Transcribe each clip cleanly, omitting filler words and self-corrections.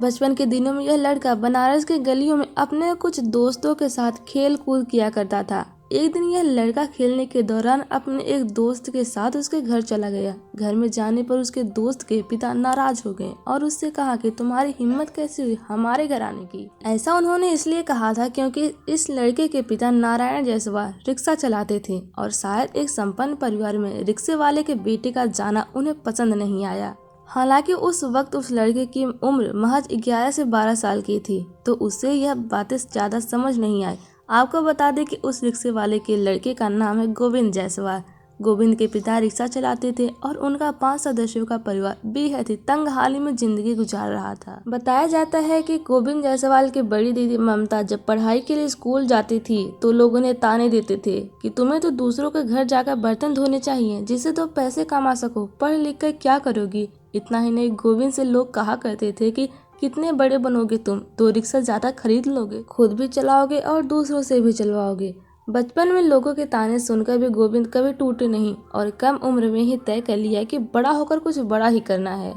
बचपन के दिनों में यह लड़का बनारस के गलियों में अपने कुछ दोस्तों के साथ खेल कूद किया करता था। एक दिन यह लड़का खेलने के दौरान अपने एक दोस्त के साथ उसके घर चला गया। घर में जाने पर उसके दोस्त के पिता नाराज हो गए और उससे कहा कि तुम्हारी हिम्मत कैसे हुई हमारे घर आने की। ऐसा उन्होंने इसलिए कहा था क्योंकि इस लड़के के पिता नारायण जायसवाल रिक्शा चलाते थे और शायद एक संपन्न परिवार में रिक्शे वाले के बेटे का जाना उन्हें पसंद नहीं आया। हालांकि उस वक्त उस लड़के की उम्र महज 11 से 12 साल की थी, तो उसे यह बातें ज्यादा समझ नहीं आई। आपको बता दें कि उस रिक्शे वाले के लड़के का नाम है गोविंद जायसवाल। गोविंद के पिता रिक्शा चलाते थे और उनका 5 सदस्यों का परिवार बेहद ही तंगहाली में जिंदगी गुजार रहा था। बताया जाता है कि गोविंद जायसवाल की बड़ी दीदी ममता जब पढ़ाई के लिए स्कूल जाती थी तो लोग उन्हें ताने देते थे कि तुम्हें तो दूसरों के घर जाकर बर्तन धोने चाहिए जिससे तो पैसे कमा सको, पढ़ लिख कर क्या करोगी। इतना ही नहीं, गोविंद से लोग कहा करते थे कि कितने बड़े बनोगे तुम, 2 रिक्शा ज्यादा खरीद लोगे, खुद भी चलाओगे और दूसरों से भी चलवाओगे। बचपन में लोगों के ताने सुनकर भी गोविंद कभी टूटे नहीं और कम उम्र में ही तय कर लिया कि बड़ा होकर कुछ बड़ा ही करना है।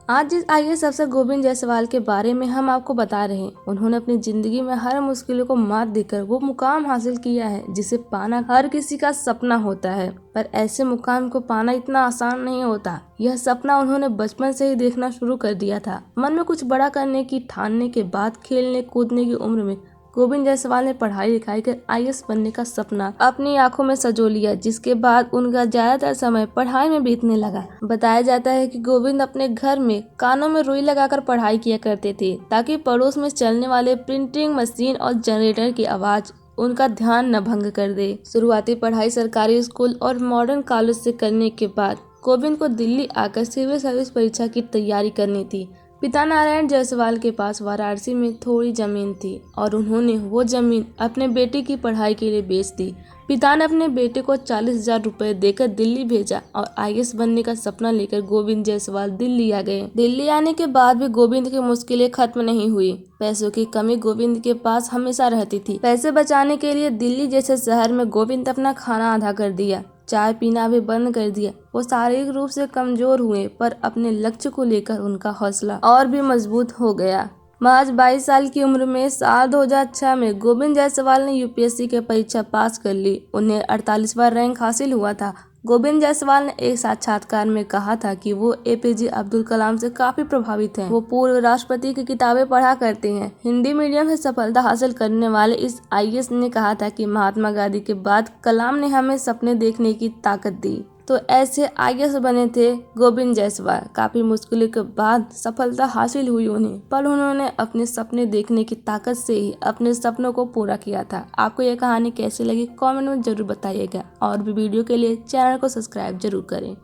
आज जिस IAS अफसर गोविंद जायसवाल के बारे में हम आपको बता रहे हैं, उन्होंने अपनी जिंदगी में हर मुश्किलों को मात देकर वो मुकाम हासिल किया है जिसे पाना हर किसी का सपना होता है। पर ऐसे मुकाम को पाना इतना आसान नहीं होता। यह सपना उन्होंने बचपन से ही देखना शुरू कर दिया था। मन में कुछ बड़ा करने की ठानने के बाद खेलने कूदने की उम्र में गोविंद जायसवाल ने पढ़ाई लिखाई कर IAS बनने का सपना अपनी आंखों में सजो लिया, जिसके बाद उनका ज्यादातर समय पढ़ाई में बीतने लगा। बताया जाता है कि गोविंद अपने घर में कानों में रुई लगाकर पढ़ाई किया करते थे ताकि पड़ोस में चलने वाले प्रिंटिंग मशीन और जनरेटर की आवाज उनका ध्यान न भंग कर दे। शुरुआती पढ़ाई सरकारी स्कूल और मॉडर्न कॉलेज से करने के बाद गोविंद को दिल्ली आकर सिविल सर्विस परीक्षा की तैयारी करनी थी। पिता नारायण जायसवाल के पास वाराणसी में थोड़ी जमीन थी और उन्होंने वो जमीन अपने बेटे की पढ़ाई के लिए बेच दी। पिता ने अपने बेटे को 40,000 रुपए देकर दिल्ली भेजा और IAS बनने का सपना लेकर गोविंद जायसवाल दिल्ली आ गए। दिल्ली आने के बाद भी गोविंद की मुश्किलें खत्म नहीं हुई। पैसों की कमी गोविंद के पास हमेशा रहती थी। पैसे बचाने के लिए दिल्ली जैसे शहर में गोविंद अपना खाना आधा कर दिया, चाय पीना भी बंद कर दिया। वो शारीरिक रूप से कमजोर हुए पर अपने लक्ष्य को लेकर उनका हौसला और भी मजबूत हो गया। महज 22 साल की उम्र में साल 2006 में गोविंद जायसवाल ने UPSC की परीक्षा पास कर ली। उन्हें 48वां रैंक हासिल हुआ था। गोविंद जायसवाल ने एक साक्षात्कार में कहा था कि वो APJ अब्दुल कलाम से काफी प्रभावित हैं। वो पूर्व राष्ट्रपति की किताबें पढ़ा करते हैं। हिंदी मीडियम से सफलता हासिल करने वाले इस IAS ने कहा था कि महात्मा गांधी के बाद कलाम ने हमें सपने देखने की ताकत दी। तो ऐसे IAS बने थे गोविंद जायसवाल। काफी मुश्किलों के बाद सफलता हासिल हुई उन्हें, पर उन्होंने अपने सपने देखने की ताकत से ही अपने सपनों को पूरा किया था। आपको यह कहानी कैसी लगी कमेंट में जरूर बताइएगा और भी वीडियो के लिए चैनल को सब्सक्राइब जरूर करें।